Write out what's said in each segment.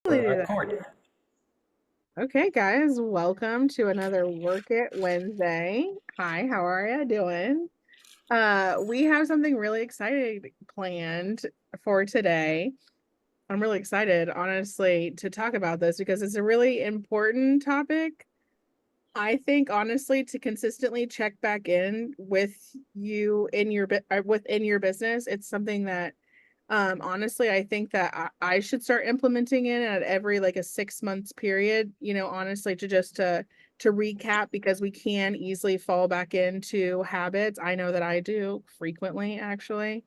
Totally do that. Record. Okay, guys, welcome to another Work It Wednesday. Hi, how are you doing? We have something really exciting planned for today. I'm really excited, honestly, to talk about this because it's a really important topic. I think honestly to consistently check back in with you in your within your business, it's something that honestly I think that I should start implementing it at every like a 6 months period, honestly to recap because we can easily fall back into habits. I know that I do frequently actually.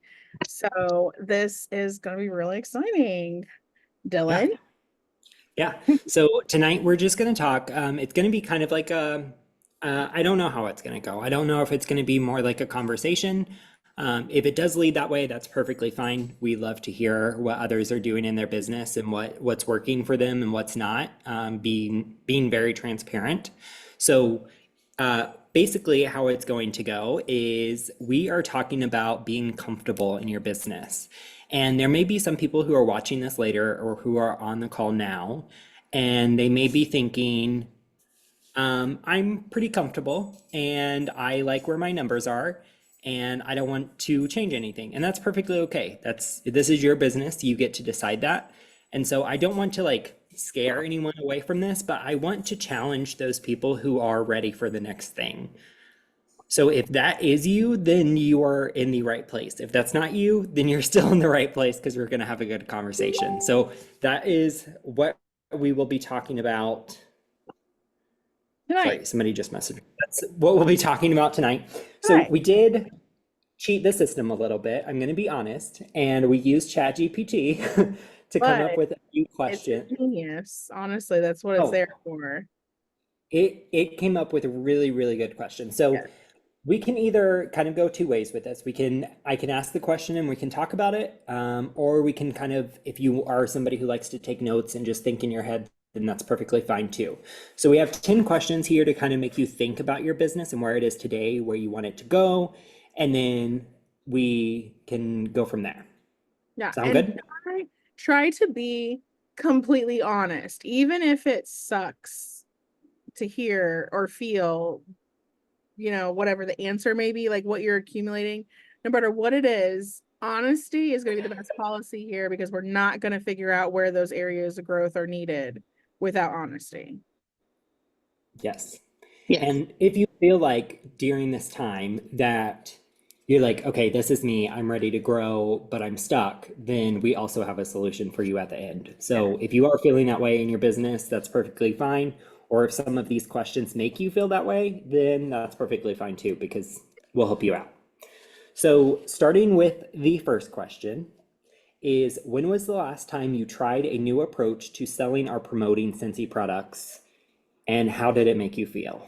So this is going to be really exciting. Yeah. Dylan? Yeah. So tonight we're just going to talk. It's going to be kind of like I don't know how it's going to go. I don't know if it's going to be more like a conversation. If it does lead that way, that's perfectly fine. We love to hear what others are doing in their business and what's working for them and what's not. Being very transparent. So basically, how it's going to go is we are talking about being comfortable in your business. And there may be some people who are watching this later or who are on the call now, and they may be thinking, I'm pretty comfortable and I like where my numbers are and I don't want to change anything. And that's perfectly okay. This is your business. You get to decide that. And so I don't want to like scare anyone away from this, but I want to challenge those people who are ready for the next thing. So if that is you, then you are in the right place. If that's not you, then you're still in the right place because we're going to have a good conversation. So that is what we will be talking about. Tonight. Sorry, somebody just messaged me. That's what we'll be talking about tonight. So Hi. we did cheat the system a little bit. I'm going to be honest, and we used ChatGPT to come up But with a few it's a questions. genius. Honestly, that's what it's Oh, there for. it came up with a really, really good question. So Yes. we can either kind of go two ways with this. I can ask the question and we can talk about it, or we can kind of, if you are somebody who likes to take notes and just think in your head, then that's perfectly fine too. So we have 10 questions here to kind of make you think about your business and where it is today, where you want it to go, and then we can go from there. Yeah. Sound And good? try to be completely honest, even if it sucks to hear or feel, whatever the answer may be, like what you're accumulating, no matter what it is, honesty is going to be the best policy here because we're not going to figure out where those areas of growth are needed without honesty. Yes. Yes. And if you feel like during this time that you're like, okay, this is me, I'm ready to grow, but I'm stuck, then we also have a solution for you at the end. Yeah. So if you are feeling that way in your business, that's perfectly fine. Or if some of these questions make you feel that way, then that's perfectly fine too, because we'll help you out. So starting with the first question is, when was the last time you tried a new approach to selling or promoting Scentsy products, and how did it make you feel?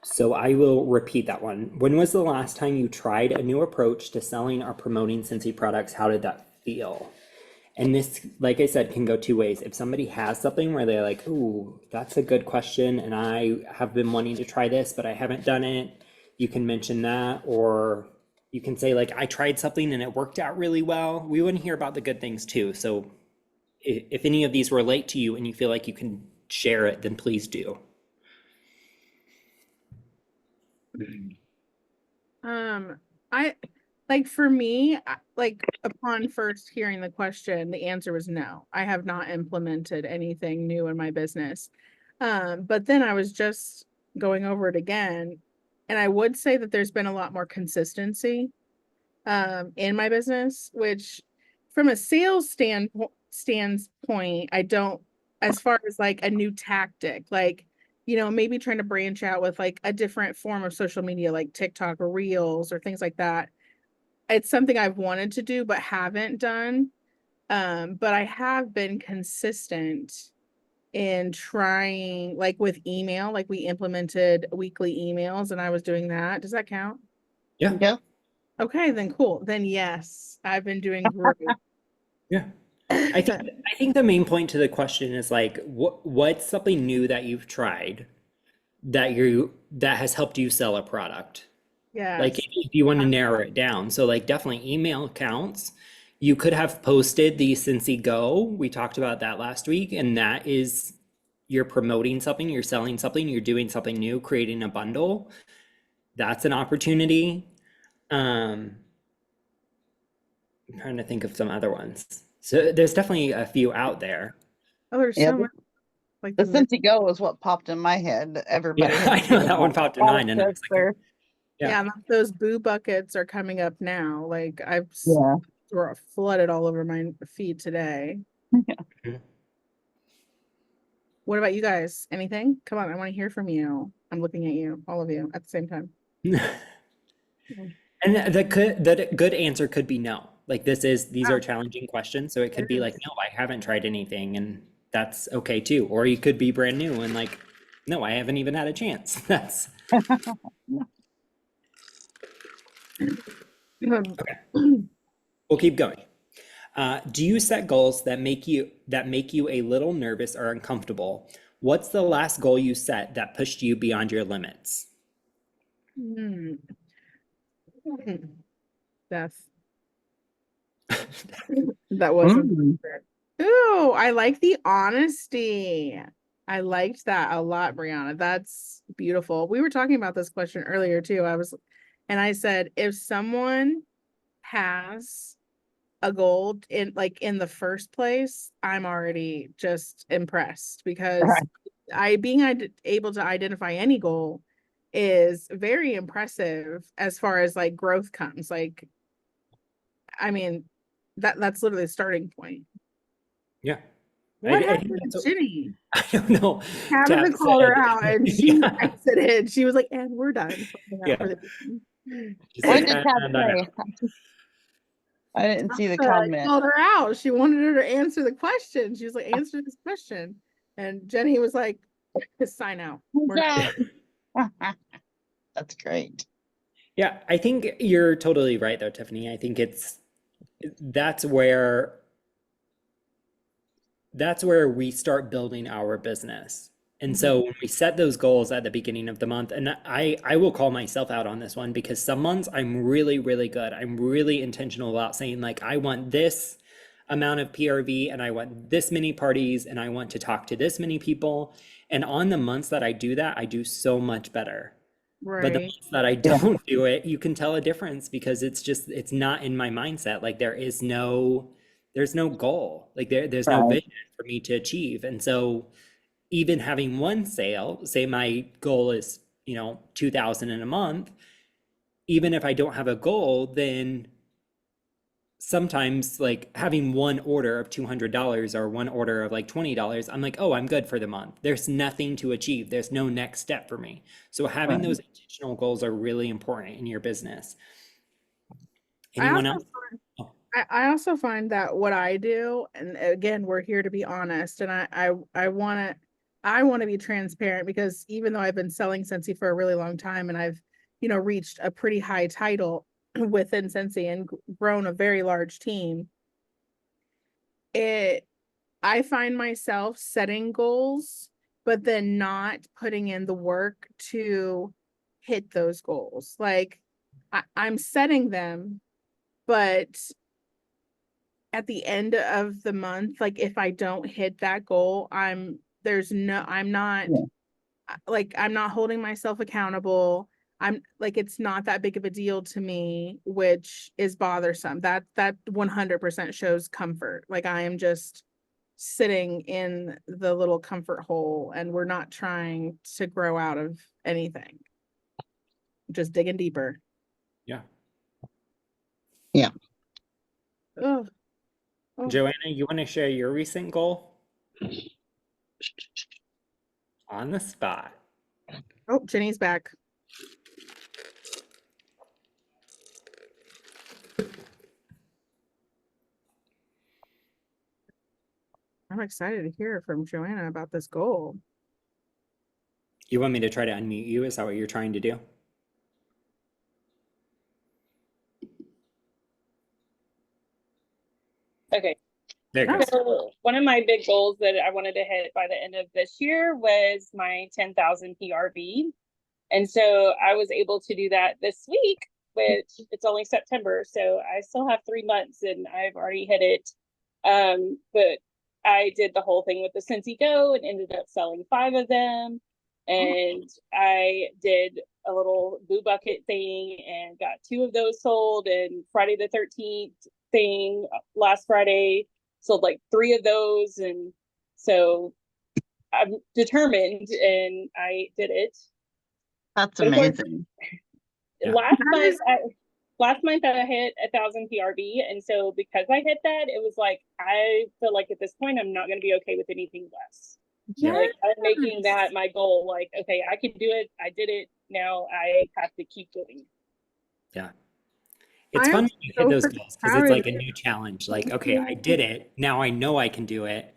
So I will repeat that one. When was the last time you tried a new approach to selling or promoting Scentsy products? How did that feel? And this, like I said, can go two ways. If somebody has something where they're like, ooh, that's a good question, and I have been wanting to try this, but I haven't done it, you can mention that. Or you can say, like, I tried something and it worked out really well. We want to hear about the good things too. So if any of these relate to you and you feel like you can share it, then please do. Um, I like for me, like upon first hearing the question, the answer was no. I have not implemented anything new in my business. But then I was just going over it again, and I would say that there's been a lot more consistency in my business, which from a sales standpoint, I don't, as far as like a new tactic, like, maybe trying to branch out with like a different form of social media, like TikTok or Reels or things like that. It's something I've wanted to do, but haven't done. But I have been consistent in trying, like with email, like we implemented weekly emails and I was doing that. Does that count? Yeah. Yeah. Okay, then cool. Then yes, I've been doing great. Yeah. I think the main point to the question is like what's something new that you've tried that has helped you sell a product? Like Yes. if you want to narrow it down. So like definitely email counts. You could have posted the Scentsy Go. We talked about that last week, and that is you're promoting something, you're selling something, you're doing something new, creating a bundle. That's an opportunity. I'm trying to think of some other ones. So there's definitely a few out there. Oh, there's Yeah, so much like the the mid- Scentsy Go is what popped in my head. Everybody Yeah, had I to know do that one that. popped in Water mine, and I was like, filter. yeah. yeah, and those boo buckets are coming up now. Like Yeah. were flooded all over my feed today. Mhm. What about you guys? Anything? Come on, I want to hear from you. I'm looking at you, all of you, at the same time. Mm. And the good answer could be no. Like these Ah, are challenging questions, so it it could be like, is. no, I haven't tried anything, and that's okay too. Or you could be brand new and like, no, I haven't even had a chance. That's Um, okay. We'll keep going. Do you set goals that make you a little nervous or uncomfortable? What's the last goal you set that pushed you beyond your limits? hmm. Death. That wasn't. Mm. Ooh, I like the honesty. I liked that a lot, Brianna. That's beautiful. We were talking about this question earlier too. And I said, if someone has a goal in the first place, I'm already just impressed because Right. able to identify any goal is very impressive as far as like growth comes. Like, I mean, that's literally the starting point. Yeah, What I think happened that's to Ginny? I don't know. Tabitha Tab called her said, out and she yeah, exited. She was like, and we're done. Signing out yeah. for the evening. She What said, did And Tab I'm done. say? I didn't see the Tabitha comment. called her out. She wanted her to answer the question. She was like, answer this question. And Jenny was like, sign out. We're Yeah. That's great. Yeah, I think you're totally right though, Tiffany. I think that's where that's where we start building our business. And Mhm. so when we set those goals at the beginning of the month, and I will call myself out on this one because some months I'm really, really good. I'm really intentional about saying like I want this amount of PRV and I want this many parties and I want to talk to this many people. And on the months that I do that, I do so much better. But the Right. months that I Yeah. don't do it, you can tell a difference because it's not in my mindset. Like there's no goal. Like there's no Right. vision for me to achieve. And so even having one sale, say my goal is, 2,000 in a month, even if I don't have a goal, then sometimes like having one order of $200 or one order of like $20, I'm like, oh, I'm good for the month. There's nothing to achieve. There's no next step for me. So having Right. those intentional goals are really important in your business. I Anyone also else? find Oh, I also find that what I do, and again, we're here to be honest, and I want to be transparent because even though I've been selling Scentsy for a really long time and I've, reached a pretty high title within Scentsy and grown a very large team, it I find myself setting goals, but then not putting in the work to hit those goals. Like I'm setting them, but at the end of the month, like if I don't hit that goal, I'm not Yeah. like I'm not holding myself accountable. I'm like it's not that big of a deal to me, which is bothersome. That 100% shows comfort. Like I am just sitting in the little comfort hole and we're not trying to grow out of anything. Just digging deeper. yeah. Yeah. Oh, oh, Joanna, you want to share your recent goal on the spot? oh, Jenny's back. I'm excited to hear from Joanna about this goal. You want me to try to unmute you? Is that what you're trying to do? Okay. There it Oh, goes. So one of my big goals that I wanted to hit by the end of this year was my 10,000 PRV. And so I was able to do that this week. which it's only September, so I still have 3 months and I've already hit it. But I did the whole thing with the Scentsy Go and ended up selling 5 of them. And I did a little boo bucket thing and got 2 of those sold. And Friday the 13th thing last Friday sold like 3 of those. And so I'm determined and I did it. That's But of course, amazing. Yeah. last month I hit 1,000 PRV, and so because I hit that, it was like I feel like at this point I'm not going to be okay with anything less. Yeah. Like I'm making that my goal. Like, okay, I can do it. I did it. Now I have to keep doing. Yeah. It's I am fun when you hit so those freaking goals because proud it's of like a you. new challenge. Like, okay, I did it. Now I know I can do it.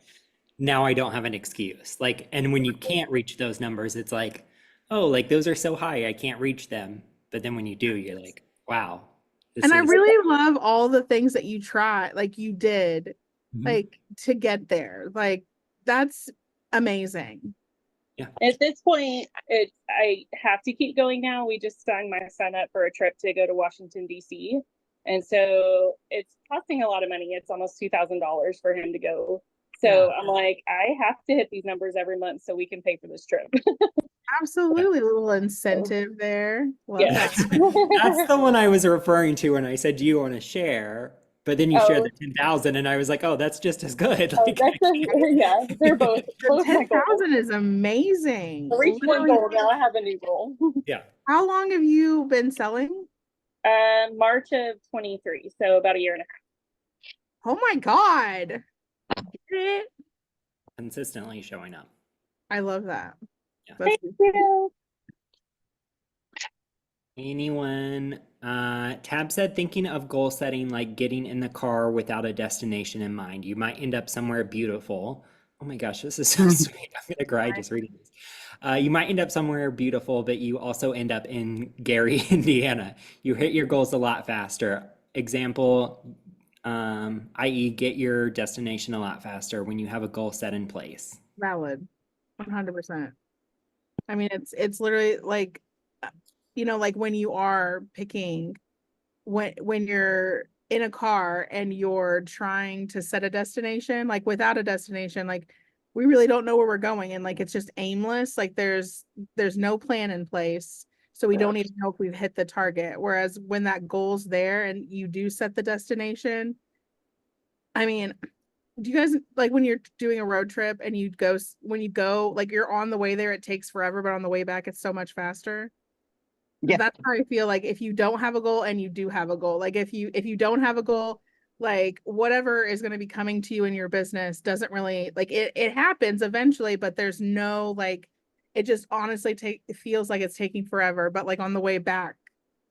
Now I don't have an excuse. Like, and when you can't reach those numbers, it's like, oh, like those are so high, I can't reach them. But then when you do, you're like, wow, this And I is really love all the things that you tried, like you did, Mhm. like to get there. Like that's amazing. Yeah. At this point, I have to keep going now. We just signed my son up for a trip to go to Washington, D.C. And so it's costing a lot of money. It's almost $2,000 for him to go. So Yeah. I'm like, I have to hit these numbers every month so we can pay for this trip. Absolutely, a little incentive there. Love Yeah. that. That's the one I was referring to when I said, do you want to share? But then you shared Oh, the 10,000 and I was like, oh, that's just as good. oh, Like, that's yeah, they're both The my goals. 10,000 is amazing. I reached one Literally, goal, now I have a new goal. yeah. how long have you been selling? March of 23, so about a year and a half. Oh my God. Get it? Consistently showing up. I love that. Yeah. That's Thank you. Anyone? Tab said, thinking of goal setting like getting in the car without a destination in mind. You might end up somewhere beautiful. Oh my gosh, this is so sweet. I'm gonna cry just reading this. You might end up somewhere beautiful, but you also end up in Gary, Indiana. You hit your goals a lot faster. Example, i.e., get your destination a lot faster when you have a goal set in place. valid. 100%. I mean, it's literally like, like when you are picking, when you're in a car and you're trying to set a destination, like without a destination, like we really don't know where we're going and like it's just aimless. Like there's no plan in place. So we don't even know if we've hit the target. Whereas when that goal's there and you do set the destination, I mean, do you guys like when you're doing a road trip and when you go, like you're on the way there, it takes forever, but on the way back, it's so much faster? Yeah. That's how I feel like if you don't have a goal and you do have a goal, like if you don't have a goal, like whatever is going to be coming to you in your business doesn't really like it happens eventually, but there's no like it just honestly it feels like it's taking forever. But like on the way back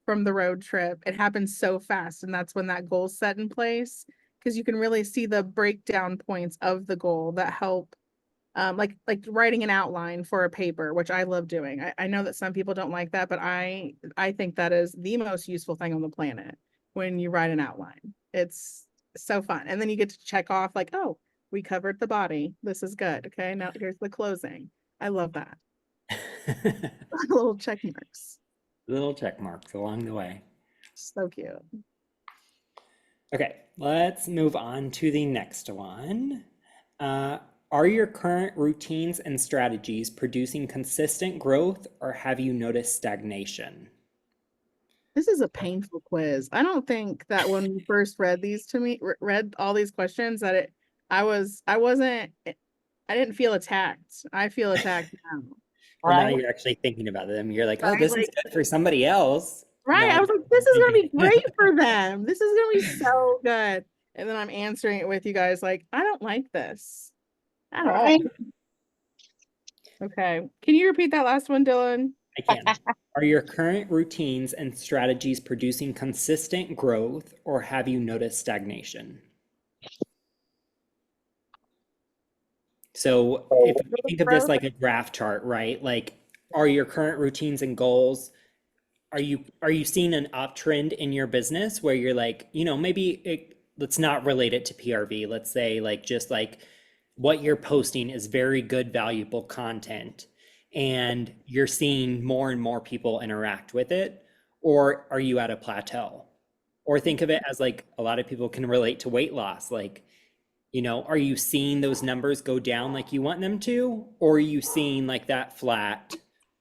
from the road trip, it happens so fast. And that's when that goal's set in place because you can really see the breakdown points of the goal that help like writing an outline for a paper, which I love doing. I know that some people don't like that, but I think that is the most useful thing on the planet when you write an outline. It's so fun. And then you get to check off like, oh, we covered the body. This is good. Okay, now here's the closing. I love that. Little check marks. Little check marks along the way. So cute. Okay, let's move on to the next one. Are your current routines and strategies producing consistent growth or have you noticed stagnation? This is a painful quiz. I don't think that when you first read these to me, read all these questions, that I didn't feel attacked. I feel attacked now. Well, now Right? you're actually thinking about them. You're like, oh, Right? this is Like, good for somebody else. right. I Not was like, this is gonna be maybe. great for them. This is gonna be so good. And then I'm answering it with you guys like, I don't like this at all. Right? Okay. Can you repeat that last one, Dylan? I can. Are your current routines and strategies producing consistent growth or have you noticed stagnation? So if you think of this like a graph chart, right? Like, are your current routines and goals, are you seeing an uptrend in your business where you're like, let's not relate it to PRV. Let's say like just like what you're posting is very good, valuable content and you're seeing more and more people interact with it? or are you at a plateau? Or think of it as like a lot of people can relate to weight loss. Like, are you seeing those numbers go down like you want them to? Or are you seeing like that flat,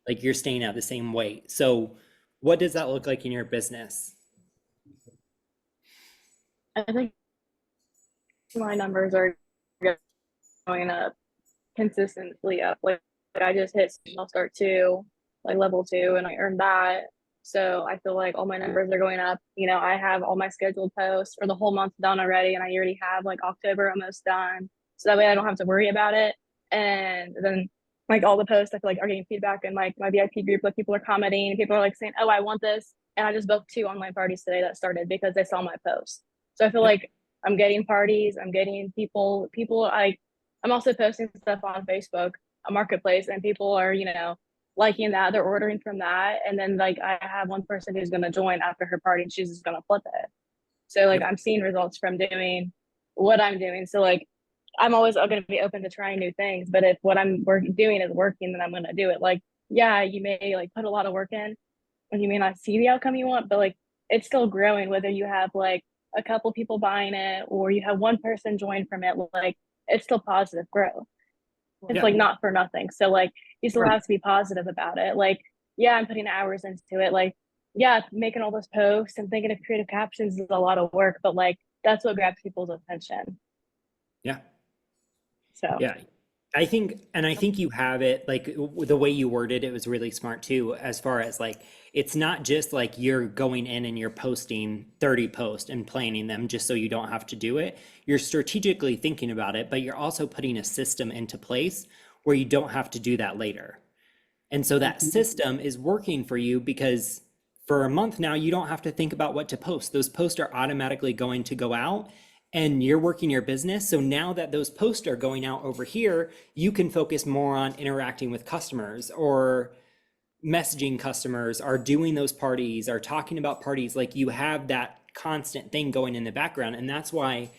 like you're staying at the same weight? So what does that look like in your business? I think my numbers are going up consistently up. Like I just hit I'll start 2, like level 2, and I earned that. So I feel like all my numbers are going up. I have all my scheduled posts for the whole month done already, and I already have like October almost done. So that way I don't have to worry about it. And then like all the posts I feel like are getting feedback, and like my VIP group, like people are commenting and people are like saying, oh, I want this. And I just booked 2 online parties today that started because they saw my post. So I feel like I'm getting parties, I'm getting people I'm also posting stuff on Facebook, a marketplace, and people are, liking that. They're ordering from that. And then like I have one person who's gonna join after her party and she's just gonna flip it. So like I'm seeing results from doing what I'm doing. So like I'm always gonna be open to trying new things. But if what I'm doing is working, then I'm gonna do it. Like, yeah, you may like put a lot of work in and you may not see the outcome you want, but like it's still growing, whether you have like a couple people buying it or you have one person join from it, like it's still positive growth. It's Yeah. like not for nothing. So like you still have to be positive about it. Like, yeah, I'm putting hours into it. Like, yeah, making all those posts and thinking of creative captions is a lot of work, but like that's what grabs people's attention. Yeah. So Yeah. I think you have it like the way you worded it was really smart too, as far as like, it's not just like you're going in and you're posting 30 posts and planning them just so you don't have to do it. You're strategically thinking about it, but you're also putting a system into place where you don't have to do that later. And so that system is working for you because for a month now, you don't have to think about what to post. Those posts are automatically going to go out and you're working your business. So now that those posts are going out over here, you can focus more on interacting with customers or messaging customers or doing those parties or talking about parties. Like you have that constant thing going in the background. And that's why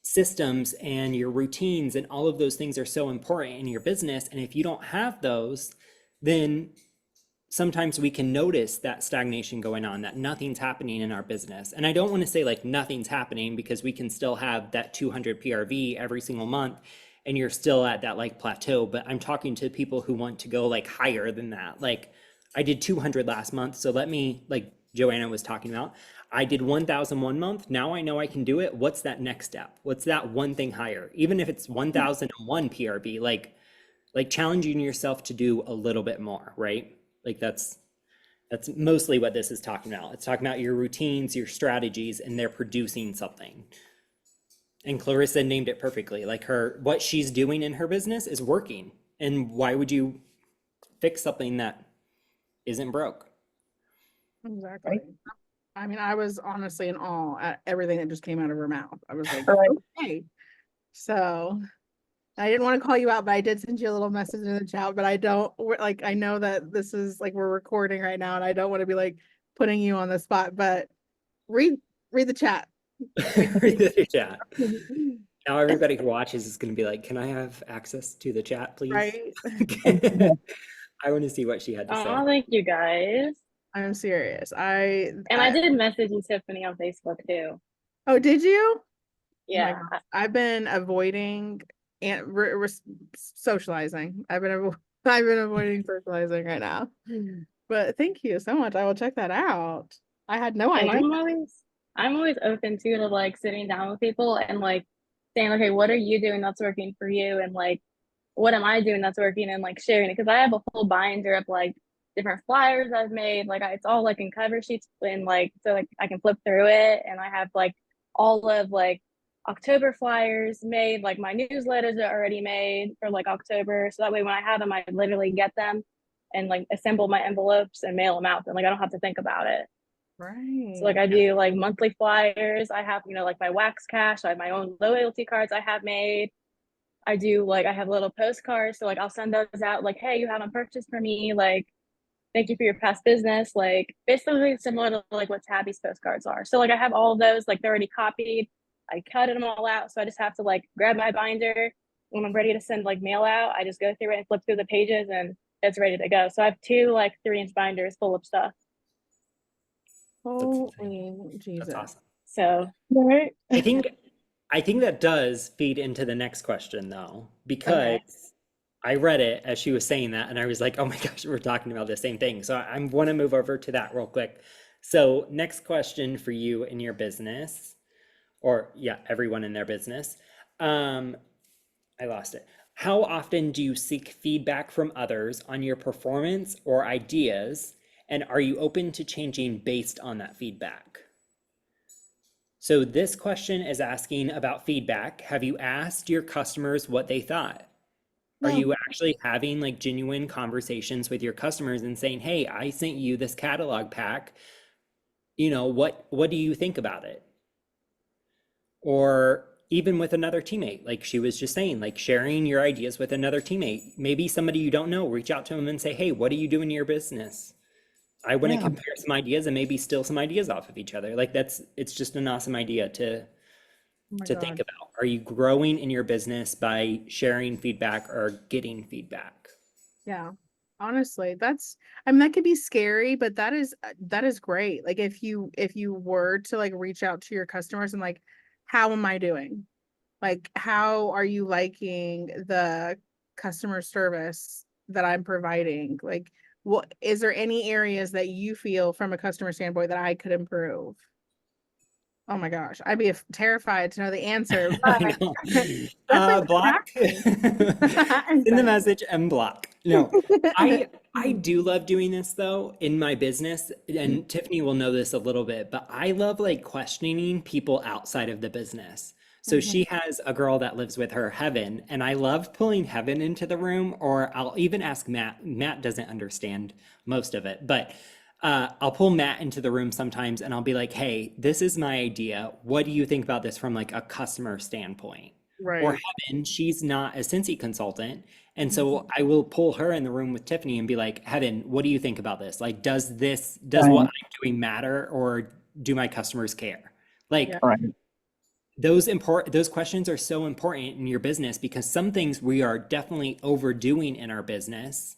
systems and your routines and all of those things are so important in your business. And if you don't have those, then sometimes we can notice that stagnation going on, that nothing's happening in our business. And I don't want to say like nothing's happening because we can still have that 200 PRV every single month and you're still at that like plateau. But I'm talking to people who want to go like higher than that. Like I did 200 last month. So let me, like Joanna was talking about, I did 1,000 one month. Now I know I can do it. What's that next step? What's that one thing higher? Even if it's 1,001 PRV, like challenging yourself to do a little bit more, right? Like that's mostly what this is talking about. It's talking about your routines, your strategies, and they're producing something. And Clarissa named it perfectly. Like what she's doing in her business is working. And why would you fix something that isn't broke? Exactly. I mean, I was honestly in awe at everything that just came out of her mouth. I was like, Right. okay. So I didn't want to call you out, but I did send you a little message in the chat, but I don't like, I know that this is like, we're recording right now and I don't want to be like putting you on the spot, but read the chat. Read the chat. Now everybody who watches is going to be like, can I have access to the chat, please? Right. I want to see what she had to say. oh, thank you guys. I'm serious. I did message you, Tiffany, on Facebook too. Oh, did you? Yeah. Oh, I've been avoiding and socializing. I've been avoiding socializing right now. But thank you so much. I will check that out. I had no And idea. I'm always open too to like sitting down with people and like saying, okay, what are you doing that's working for you? And like, what am I doing that's working, and like sharing it? Because I have a whole binder of like different flyers I've made. Like it's all like in cover sheets and like, so like I can flip through it. And I have like all of like October flyers made, like my newsletters are already made for like October. So that way when I have them, I literally get them and like assemble my envelopes and mail them out. And like I don't have to think about it. Right. So like I do like monthly flyers. I have, like my wax cash. I have my own loyalty cards I have made. I do like I have little postcards. So like I'll send those out like, hey, you haven't purchased for me. Like, thank you for your past business. Like basically similar to like what Tabby's postcards are. So like I have all of those, like they're already copied. I cut them all out. So I just have to like grab my binder. When I'm ready to send like mail out, I just go through it and flip through the pages and it's ready to go. So I have 2 like 3-inch binders full of stuff. Holy That's Jesus. awesome. So, right? I think that does feed into the next question though, because I read it as she was saying that and I was like, oh my gosh, we're talking about the same thing. So I want to move over to that real quick. So next question for you in your business, or yeah, everyone in their business. I lost it. How often do you seek feedback from others on your performance or ideas? And are you open to changing based on that feedback? So this question is asking about feedback. Have you asked your customers what they thought? Are No. you actually having like genuine conversations with your customers and saying, "Hey, I sent you this catalog pack. You know, what do you think about it?" Or even with another teammate, like she was just saying, like sharing your ideas with another teammate. Maybe somebody you don't know, reach out to them and say, "Hey, what do you do in your business? I want to Yeah. compare some ideas and maybe steal some ideas off of each other." Like it's just an awesome idea Oh my to think God. about. Are you growing in your business by sharing feedback or getting feedback? Yeah. Honestly, I mean, that could be scary, but that is great. Like if you were to like reach out to your customers and like, how am I doing? Like, how are you liking the customer service that I'm providing? Like, what is there any areas that you feel from a customer standpoint that I could improve? Oh my gosh, I'd be terrified to know the answer, but I know. definitely Block. Send the Exactly. message and block. No, I do love doing this though in my business, and Tiffany will know this a little bit, but I love like questioning people outside of the business. So Mhm. she has a girl that lives with her, Heaven, and I love pulling Heaven into the room, or I'll even ask Matt. Matt doesn't understand most of it, but I'll pull Matt into the room sometimes and I'll be like, "Hey, this is my idea. What do you think about this from like a customer standpoint?" Or Right. Heaven, she's not a Scentsy consultant. And Mhm. so I will pull her in the room with Tiffany and be like, Heaven, what do you think about this? Like, does Right. what I'm doing matter, or do my customers care? Like, Yeah. Right. those questions are so important in your business because some things we are definitely overdoing in our business.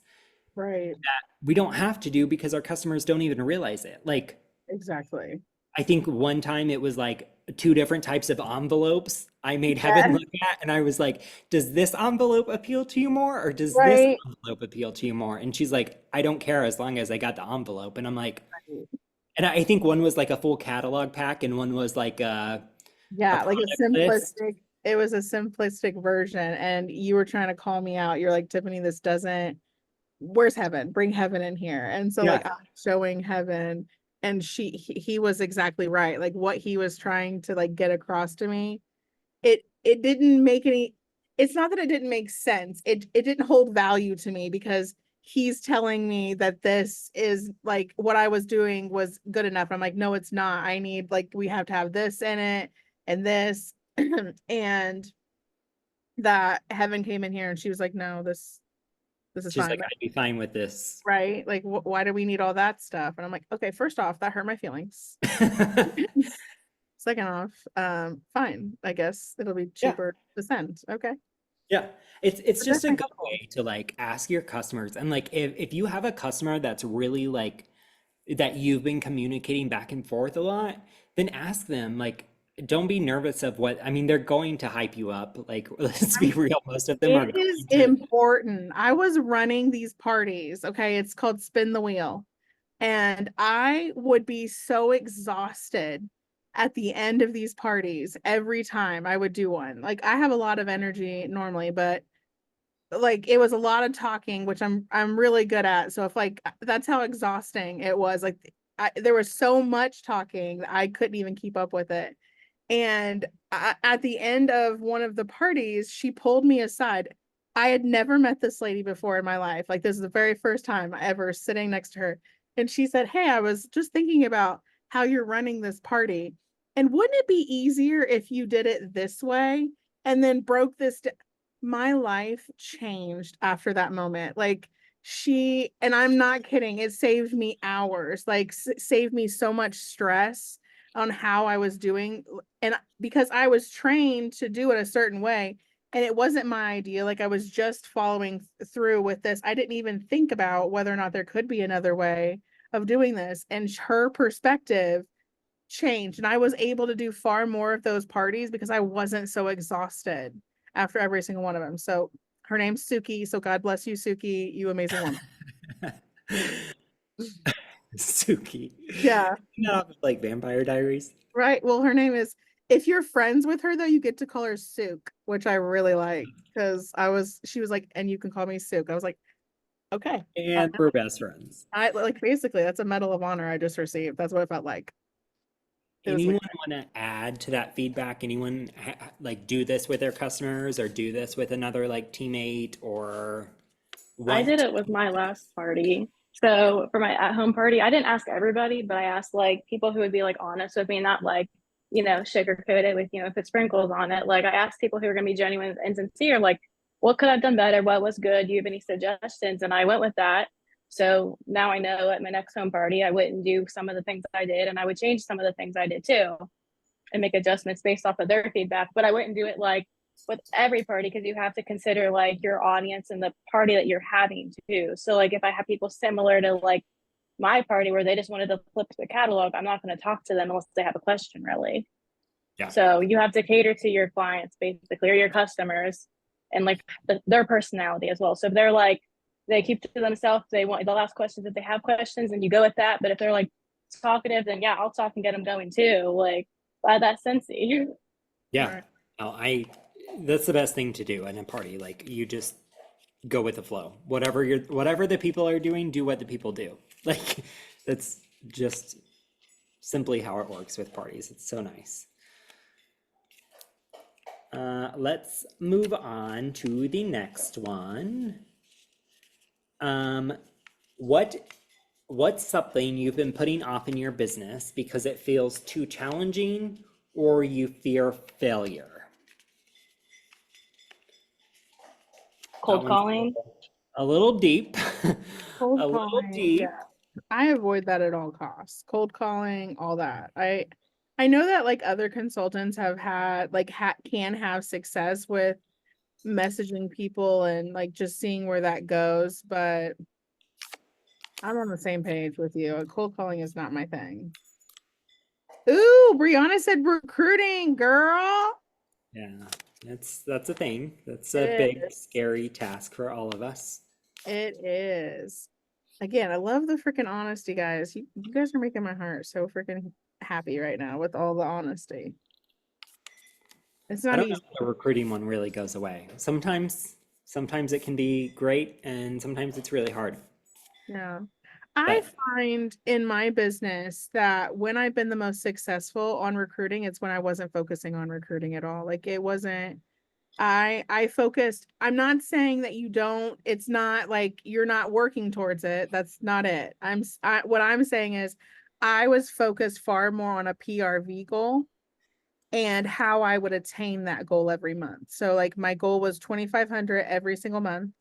Right. We don't have to do because our customers don't even realize it. Like, Exactly. I think one time it was like two different types of envelopes I made Heaven Yeah. look at, and I was like, "Does this envelope appeal to you more, or does this Right. envelope appeal to you more?" And she's like, "I don't care as long as I got the envelope." And I'm like, and I think one was like a full catalog pack, and one was like a Yeah, like a product list. simplistic, it was a simplistic version, and you were trying to call me out. You're like, Tiffany, this doesn't, where's Heaven? Bring Heaven in here. And so Yeah, like I'm showing Heaven, and he was exactly right. Like what he was trying to like get across to me, it didn't make any, it's not that it didn't make sense. It didn't hold value to me because he's telling me that this is like what I was doing was good enough. I'm like, no, it's not. I need, like, we have to have this in it and this. And that Heaven came in here and she was like, no, this is she's fine. like, "I'd be fine with this." Right? Like, why do we need all that stuff? And I'm like, okay, first off, that hurt my feelings. Second off, fine. I guess it'll be Yeah. cheaper to send. Okay. Yeah, it's But just that's a not good helpful. way to like ask your customers, and like if you have a customer that's really like that you've been communicating back and forth a lot, then ask them like, don't be nervous of what, I mean, they're going to hype you up. Like, let's be real, most of them are It is going to. important. I was running these parties. Okay. It's called Spin the Wheel. And I would be so exhausted at the end of these parties every time I would do one. Like I have a lot of energy normally, but like it was a lot of talking, which I'm really good at. So if like that's how exhausting it was, like there was so much talking that I couldn't even keep up with it. And at the end of one of the parties, she pulled me aside. I had never met this lady before in my life. Like this is the very first time I ever sitting next to her. And she said, "Hey, I was just thinking about how you're running this party. And wouldn't it be easier if you did it this way and then broke this My life changed after that moment. Like and I'm not kidding, it saved me hours, like saved me so much stress on how I was doing. And because I was trained to do it a certain way, and it wasn't my idea, like I was just following through with this. I didn't even think about whether or not there could be another way. of doing this, and her perspective changed, and I was able to do far more of those parties because I wasn't so exhausted after every single one of them. So her name's Suki. So God bless you, Suki, you amazing woman. Suki. Yeah. Not like Vampire Diaries. Right. Well, her name is, if you're friends with her though, you get to call her Sook, which I really like because she was like, and you can call me Sook. I was like, okay. And we're best friends. I like basically that's a medal of honor I just received. That's what it felt like. It was Anyone like, want to add to that feedback? Anyone like do this with their customers or do this with another like teammate or I did what? it with my last party. So for my at-home party, I didn't ask everybody, but I asked like people who would be like honest with me, not like, sugarcoat it with, put sprinkles on it. Like I asked people who were gonna be genuine and sincere, like, what could I have done better? What was good? Do you have any suggestions? And I went with that. So now I know at my next home party, I wouldn't do some of the things I did, and I would change some of the things I did too and make adjustments based off of their feedback. But I wouldn't do it like with every party because you have to consider like your audience and the party that you're having too. So like if I have people similar to like my party where they just wanted to flip the catalog, I'm not going to talk to them unless they have a question really. Yeah. So you have to cater to your clients basically or your customers and like their personality as well. So if they're like they keep to themselves, they'll ask questions if they have questions and you go with that. But if they're like talkative, then yeah, I'll talk and get them going too. Like by that Scentsy. Yeah. right. No, that's the best thing to do in a party. Like you just go with the flow. Whatever the people are doing, do what the people do. Like that's just simply how it works with parties. It's so nice. Let's move on to the next one. What's something you've been putting off in your business because it feels too challenging or you fear failure? Cold That one's calling. a little deep. Cold A little calling, deep. yeah. I avoid that at all costs. Cold calling, all that. I know that like other consultants have had like can have success with messaging people and like just seeing where that goes, but I'm on the same page with you. Cold calling is not my thing. Ooh, Brianna said recruiting, girl. Yeah, that's a thing. That's a It big, is. scary task for all of us. It is. Again, I love the freaking honesty, guys. You guys are making my heart so freaking happy right now with all the honesty. It's I not don't know easy. if the recruiting one really goes away. Sometimes it can be great, and sometimes it's really hard. Yeah. I But find in my business that when I've been the most successful on recruiting, it's when I wasn't focusing on recruiting at all. Like it wasn't, I focused, I'm not saying that you don't, it's not like you're not working towards it. That's not it. What I'm saying is I was focused far more on a PRV goal and how I would attain that goal every month. So like my goal was 2,500 every single month.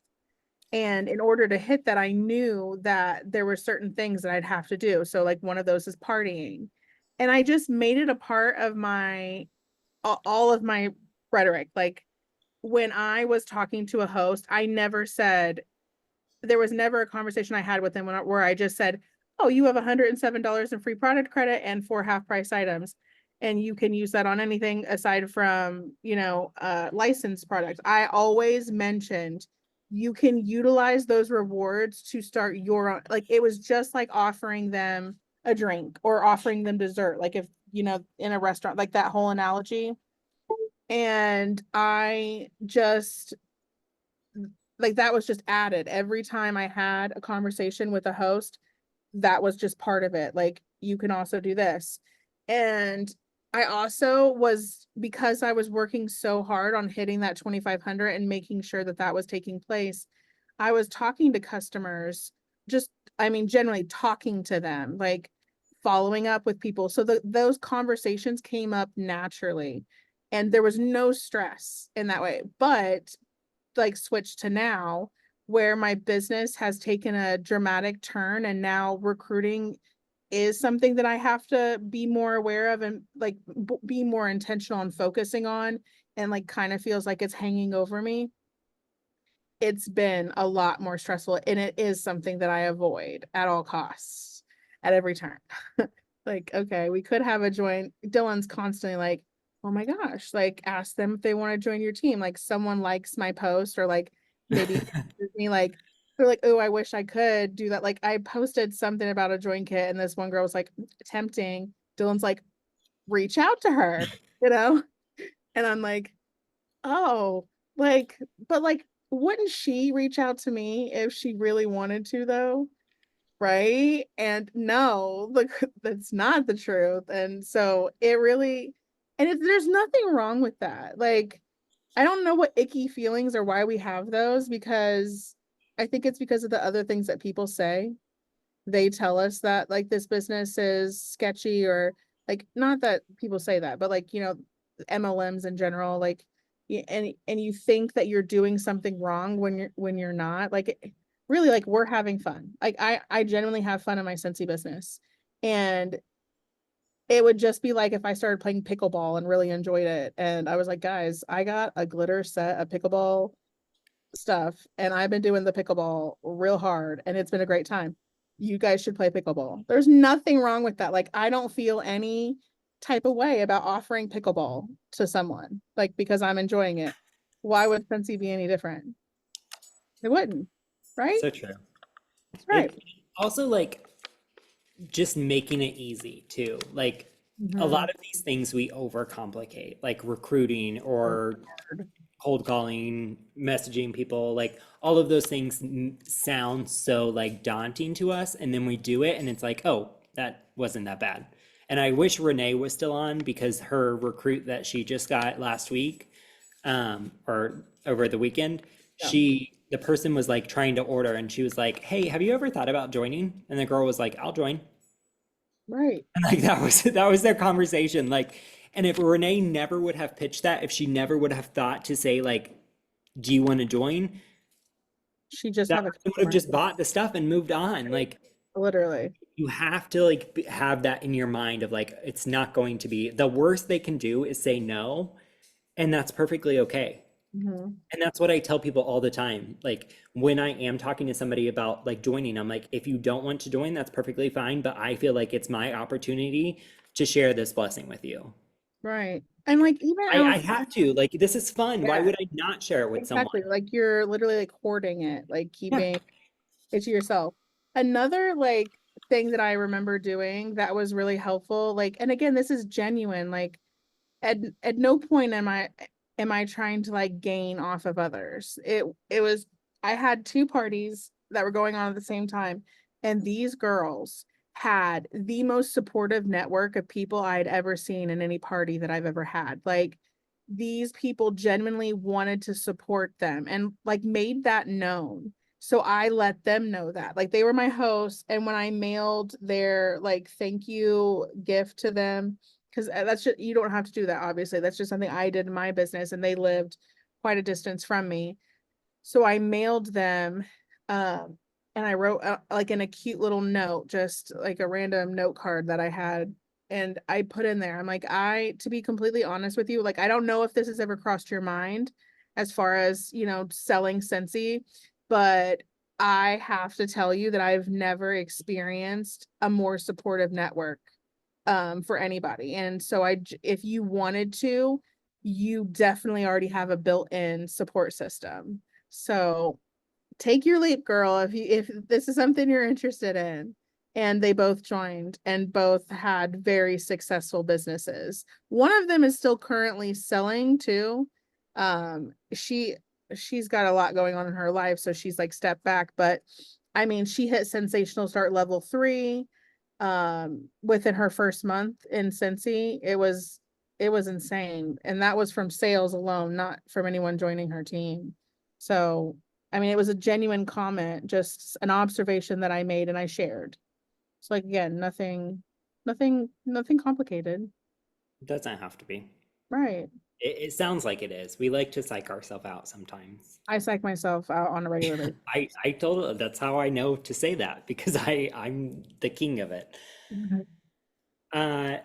And in order to hit that, I knew that there were certain things that I'd have to do. So like one of those is partying. And I just made it a part of all of my rhetoric. Like when I was talking to a host, I never said, there was never a conversation I had with them where I just said, oh, you have $107 in free product credit and 4 half price items. And you can use that on anything aside from, licensed products. I always mentioned you can utilize those rewards to start your own, like it was just like offering them a drink or offering them dessert. Like if, in a restaurant, like that whole analogy. And I just like that was just added every time I had a conversation with a host. That was just part of it. Like you can also do this. And I also was, because I was working so hard on hitting that 2,500 and making sure that that was taking place, I was talking to customers, generally talking to them, like following up with people. So those conversations came up naturally and there was no stress in that way. But like switched to now where my business has taken a dramatic turn and now recruiting is something that I have to be more aware of and like be more intentional and focusing on, and like kind of feels like it's hanging over me. It's been a lot more stressful and it is something that I avoid at all costs. at every turn. Like, okay, we could have a join. Dylan's constantly like, oh my gosh, like ask them if they want to join your team. Like someone likes my post or like maybe messages me like they're like, oh, I wish I could do that. Like I posted something about a join kit and this one girl was like tempting. Dylan's like, reach out to her, you know? And I'm like, oh, like, but like, wouldn't she reach out to me if she really wanted to though? Right? And no, like that's not the truth. And so it really, and there's nothing wrong with that. Like, I don't know what icky feelings or why we have those because I think it's because of the other things that people say. They tell us that like this business is sketchy or like not that people say that, but like, MLMs in general, like and you think that you're doing something wrong when you're not. Like really like we're having fun. Like I genuinely have fun in my Scentsy business. And it would just be like if I started playing pickleball and really enjoyed it. And I was like, guys, I got a glitter set of pickleball stuff and I've been doing the pickleball real hard and it's been a great time. You guys should play pickleball. There's nothing wrong with that. Like I don't feel any type of way about offering pickleball to someone like because I'm enjoying it. Why would Scentsy be any different? It wouldn't, right? So true. Right. It also like just making it easy too. Like a Mhm. lot of these things we overcomplicate, like recruiting or cold calling, messaging people, like all of those things sound so like daunting to us. And then we do it and it's like, oh, that wasn't that bad. And I wish Renee was still on because her recruit that she just got last week, or over the weekend, Yeah. the person was like trying to order and she was like, hey, have you ever thought about joining? And the girl was like, I'll join. Right. And like that was their conversation. Like, and if Renee never would have pitched that, if she never would have thought to say like, do you want to join? She just That have a person would have customer. just bought the stuff and moved on. Like Literally. you have to like have that in your mind of like, it's not going to be the worst they can do is say no. And that's perfectly okay. Mhm. And that's what I tell people all the time. Like when I am talking to somebody about like joining, I'm like, if you don't want to join, that's perfectly fine. But I feel like it's my opportunity to share this blessing with you. Right. And like even I have to, like, this is fun. Why yeah, would I not share it with someone? exactly. Like you're literally like hoarding it, like Yeah. keeping it to yourself. Another like thing that I remember doing that was really helpful, like, and again, this is genuine, like at no point am I trying to like gain off of others. It was I had two parties that were going on at the same time, and these girls had the most supportive network of people I'd ever seen in any party that I've ever had. Like these people genuinely wanted to support them and like made that known. So I let them know that. Like they were my hosts, and when I mailed their like thank you gift to them, because that's just, you don't have to do that, obviously. That's just something I did in my business, and they lived quite a distance from me. So I mailed them, um, and I wrote like in a cute little note, just like a random note card that I had. And I put in there, I'm like, to be completely honest with you, like, I don't know if this has ever crossed your mind as far as, selling Scentsy, but I have to tell you that I've never experienced a more supportive network for anybody. And so if you wanted to, you definitely already have a built-in support system. So take your leap, girl, if this is something you're interested in. And they both joined and both had very successful businesses. One of them is still currently selling too. She's got a lot going on in her life, so she's like stepped back, but I mean, she hit sensational start level 3 within her first month in Scentsy. It was insane. And that was from sales alone, not from anyone joining her team. So I mean, it was a genuine comment, just an observation that I made and I shared. So like again, nothing complicated. It doesn't have to be. Right. It sounds like it is. We like to psych ourselves out sometimes. I psych myself out on a regular basis. I told that's how I know to say that because I'm the king of it.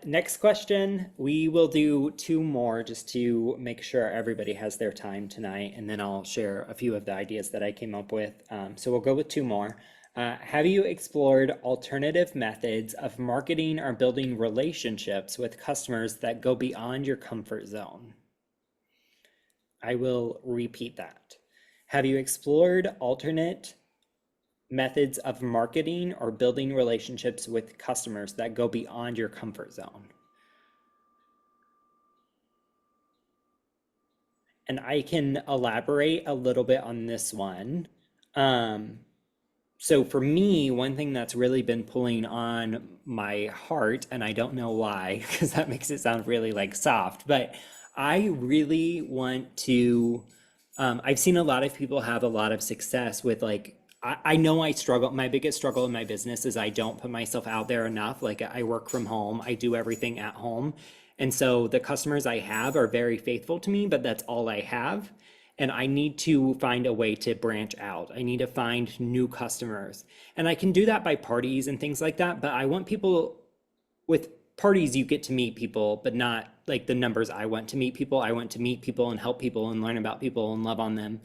Next question. We will do two more just to make sure everybody has their time tonight, and then I'll share a few of the ideas that I came up with. So we'll go with two more. Have you explored alternative methods of marketing or building relationships with customers that go beyond your comfort zone? I will repeat that. Have you explored alternate methods of marketing or building relationships with customers that go beyond your comfort zone? And I can elaborate a little bit on this one. So for me, one thing that's really been pulling on my heart, and I don't know why, because that makes it sound really like soft, but I really want to, I've seen a lot of people have a lot of success with like, I know I struggle, my biggest struggle in my business is I don't put myself out there enough. Like I work from home, I do everything at home. And so the customers I have are very faithful to me, but that's all I have. And I need to find a way to branch out. I need to find new customers. And I can do that by parties and things like that. But I want people with parties, you get to meet people, but not like the numbers I want to meet people. I want to meet people and help people and learn about people and love on them.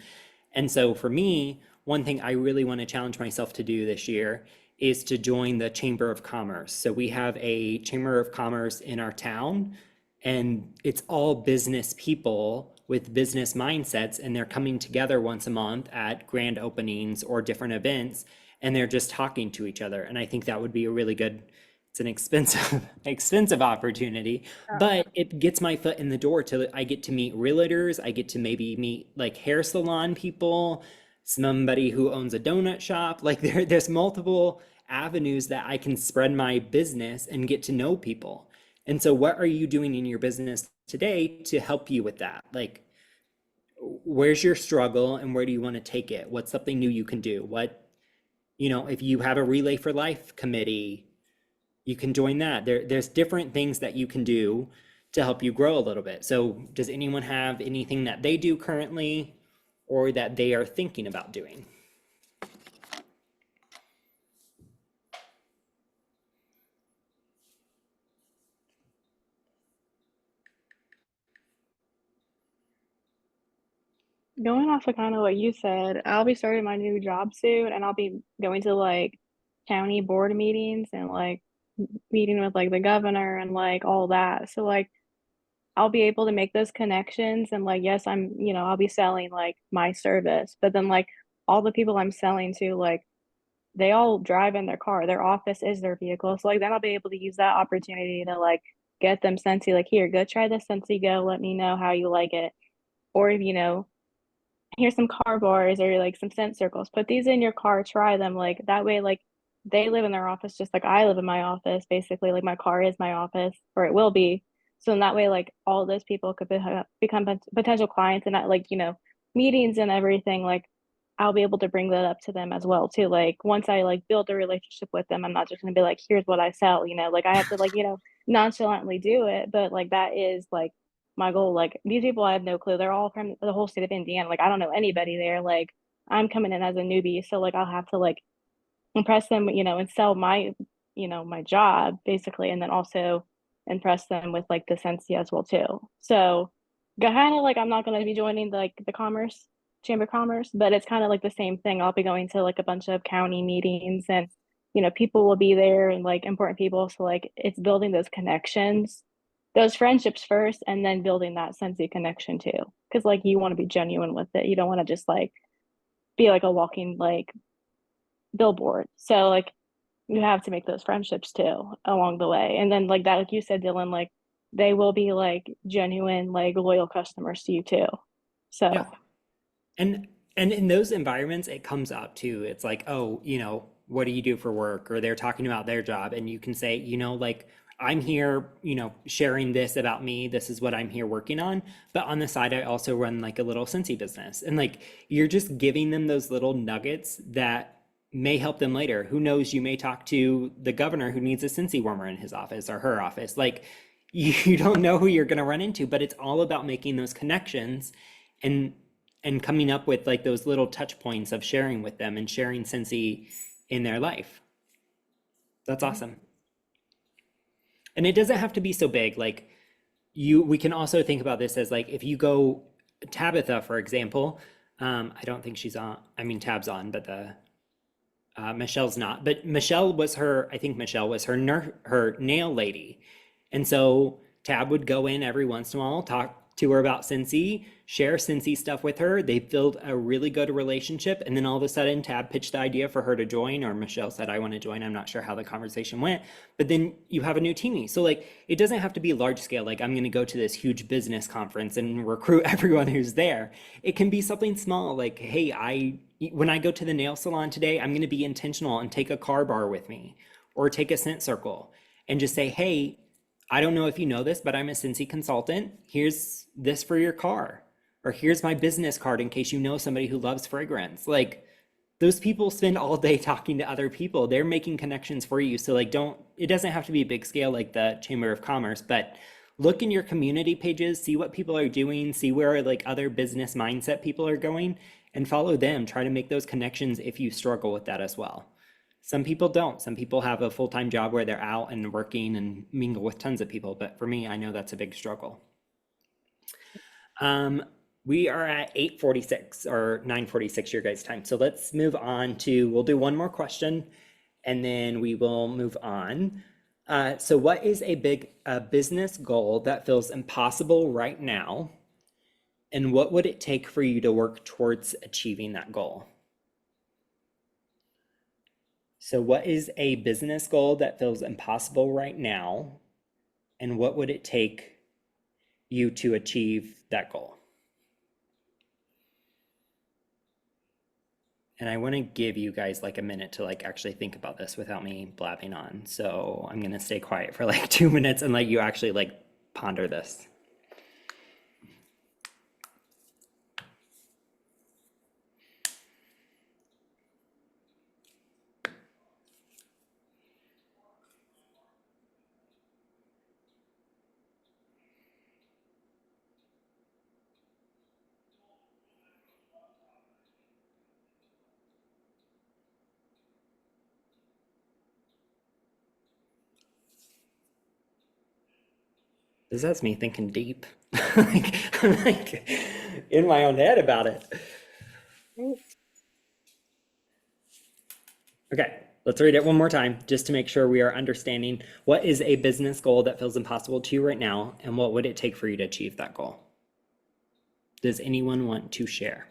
And so for me, one thing I really want to challenge myself to do this year is to join the Chamber of Commerce. So we have a Chamber of Commerce in our town, and it's all business people with business mindsets, and they're coming together once a month at grand openings or different events, and they're just talking to each other. And I think that would be a really good, it's an expensive opportunity, but it gets my foot in the door to, I get to meet realtors, I get to maybe meet like hair salon people, somebody who owns a donut shop. Like there's multiple avenues that I can spread my business and get to know people. And so what are you doing in your business today to help you with that? Like, where's your struggle and where do you want to take it? What's something new you can do? What, if you have a Relay for Life committee, you can join that. There's different things that you can do to help you grow a little bit. So does anyone have anything that they do currently or that they are thinking about doing? Going off of kind of what you said, I'll be starting my new job soon and I'll be going to like county board meetings and like meeting with like the governor and like all that. So like I'll be able to make those connections and like yes, I'll be selling like my service, but then like all the people I'm selling to, like they all drive in their car. Their office is their vehicle. So like then I'll be able to use that opportunity to like get them Scentsy, like here, go try this Scentsy, go, let me know how you like it. Or if here's some car bars or like some scent circles, put these in your car, try them, like that way like they live in their office just like I live in my office, basically. Like my car is my office, or it will be. So in that way, like all those people could become potential clients, and at like meetings and everything, like I'll be able to bring that up to them as well too. Like once I like build a relationship with them, I'm not just gonna be like, here's what I sell, like I have to like nonchalantly do it, but like that is like my goal. Like these people, I have no clue. They're all from the whole state of Indiana. Like I don't know anybody there. Like I'm coming in as a newbie, so like I'll have to like impress them, and sell my, my job basically, and then also impress them with like the Scentsy as well too. So kind of like I'm not going to be joining the commerce chamber of commerce, but it's kind of like the same thing. I'll be going to like a bunch of county meetings, and people will be there and like important people. So like it's building those connections, those friendships first, and then building that Scentsy connection too. Because like you want to be genuine with it. You don't want to just like be like a walking like billboard. So like you have to make those friendships too along the way. And then like that, like you said, Dylan, like they will be like genuine, like loyal customers to you too. So Yeah. And in those environments, it comes up too. It's like, oh, what do you do for work? Or they're talking about their job, and you can say, like, I'm here, sharing this about me. This is what I'm here working on. But on the side, I also run like a little Scentsy business. And like, you're just giving them those little nuggets that may help them later. Who knows? You may talk to the governor who needs a Scentsy warmer in his office or her office. Like, you don't know who you're going to run into, but it's all about making those connections and coming up with like those little touch points of sharing with them and sharing Scentsy in their life. That's awesome. And it doesn't have to be so big. Like we can also think about this as like, if you go Tabitha, for example, I don't think she's on, I mean, Tab's on, but Michelle's not, but Michelle was her, I think Michelle was her nail lady. And so Tab would go in every once in a while, talk to her about Scentsy, share Scentsy stuff with her. They built a really good relationship. And then all of a sudden, Tab pitched the idea for her to join, or Michelle said, I want to join. I'm not sure how the conversation went. But then you have a new teamie. So, like, it doesn't have to be large scale. Like, I'm going to go to this huge business conference and recruit everyone who's there. It can be something small, like, hey, when I go to the nail salon today, I'm going to be intentional and take a car bar with me or take a scent circle and just say, hey, I don't know if you know this, but I'm a Scentsy consultant. Here's this for your car. Or here's my business card in case you know somebody who loves fragrance. Like, those people spend all day talking to other people. They're making connections for you. So like, it doesn't have to be a big scale like the Chamber of Commerce, but look in your community pages, see what people are doing, see where like other business mindset people are going, and follow them. Try to make those connections if you struggle with that as well. Some people don't. Some people have a full-time job where they're out and working and mingle with tons of people. But for me, I know that's a big struggle. We are at 8:46 or 9:46 your guys' time. So let's move on to, we'll do one more question and then we will move on. So what is a business goal that feels impossible right now? And what would it take for you to work towards achieving that goal? So what is a business goal that feels impossible right now? And what would it take you to achieve that goal? And I want to give you guys like a minute to like actually think about this without me blabbing on. So I'm going to stay quiet for like 2 minutes and let you actually like ponder this. This has me thinking deep. I'm like in my own head about it. Okay, let's read it one more time just to make sure we are understanding. What is a business goal that feels impossible to you right now, and what would it take for you to achieve that goal? Does anyone want to share?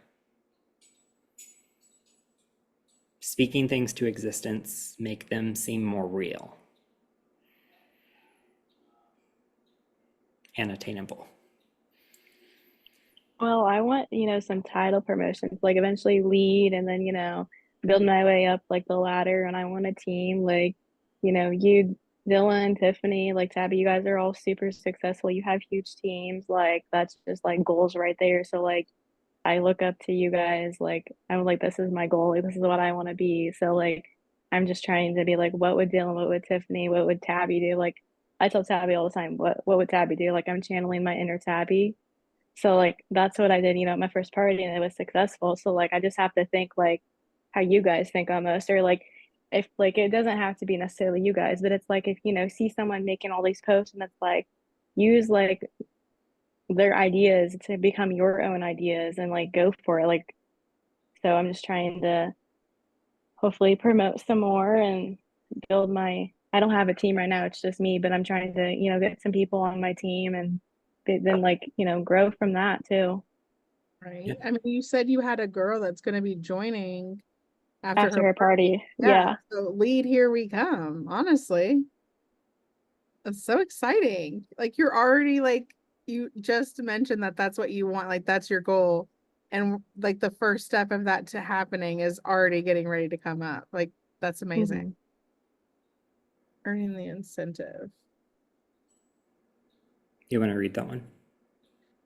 Speaking things to existence, make them seem more real and attainable. Well, I want, some title promotions, like eventually lead and then, build my way up like the ladder. And I want a team like, you, Dylan, Tiffany, like Tabby, you guys are all super successful. You have huge teams. Like that's just like goals right there. So like I look up to you guys, like I'm like, this is my goal, like, this is what I want to be. So like I'm just trying to be like, what would Dylan, what would Tiffany, what would Tabby do? Like I tell Tabby all the time, what would Tabby do? Like I'm channeling my inner Tabby. So like that's what I did, at my first party and it was successful. So like I just have to think like how you guys think almost, or like if like it doesn't have to be necessarily you guys, but it's like if see someone making all these posts and it's like use like their ideas to become your own ideas and like go for it. Like so I'm just trying to hopefully promote some more and build my I don't have a team right now, it's just me, but I'm trying to, get some people on my team and then like, grow from that too. Right. Yeah. I mean, you said you had a girl that's going to be joining after After her party. Yeah. So lead, here we come. Honestly, that's so exciting. Like you're already like, you just mentioned that that's what you want. Like that's your goal. And like the first step of that to happening is already getting ready to come up. Like that's amazing. Mhm. Earning the incentive. You want to read that one?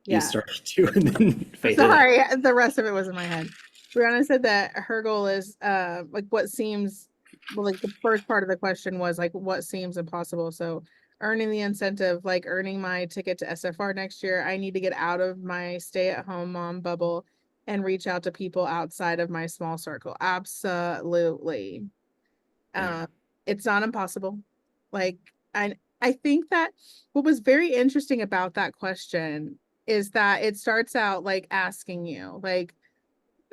Yeah. You started to and then faded Sorry, out. the rest of it was in my head. Brianna said that her goal is like what seems like the first part of the question was like what seems impossible. So earning the incentive, like earning my ticket to SFR next year, I need to get out of my stay-at-home mom bubble and reach out to people outside of my small circle. Absolutely. Yeah. It's not impossible. Like I think that what was very interesting about that question is that it starts out like asking you, like,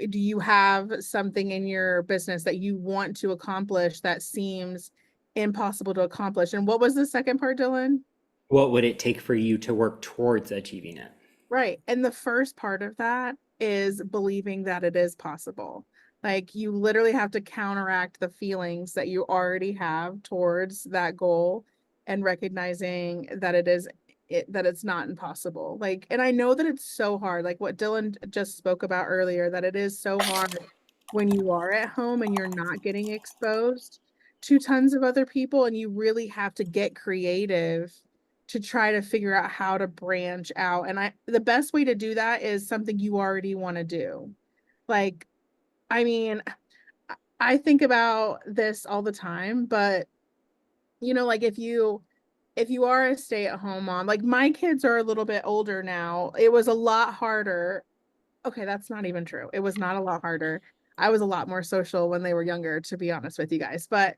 do you have something in your business that you want to accomplish that seems impossible to accomplish? And what was the second part, Dylan? What would it take for you to work towards achieving it? Right. And the first part of that is believing that it is possible. Like you literally have to counteract the feelings that you already have towards that goal and recognizing that that it's not impossible. Like, and I know that it's so hard, like what Dylan just spoke about earlier, that it is so hard when you are at home and you're not getting exposed to tons of other people, and you really have to get creative to try to figure out how to branch out. And the best way to do that is something you already want to do. Like, I mean, I think about this all the time, but like if you are a stay-at-home mom, like my kids are a little bit older now. It was a lot harder. Okay, that's not even true. It was not a lot harder. I was a lot more social when they were younger, to be honest with you guys. But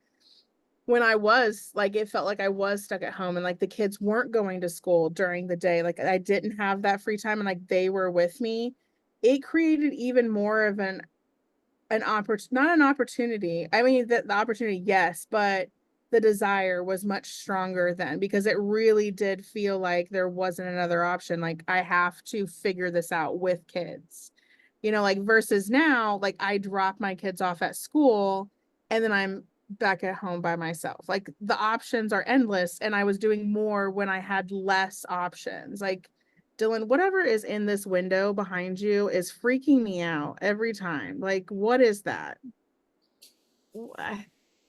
when I was like, it felt like I was stuck at home and like the kids weren't going to school during the day. Like I didn't have that free time and like they were with me. It created even more of an opportunity, not an opportunity. I mean, the opportunity, yes, but the desire was much stronger then because it really did feel like there wasn't another option. Like I have to figure this out with kids, like versus now, like I drop my kids off at school and then I'm back at home by myself. Like the options are endless and I was doing more when I had less options. Like Dylan, whatever is in this window behind you is freaking me out every time. Like, what is that?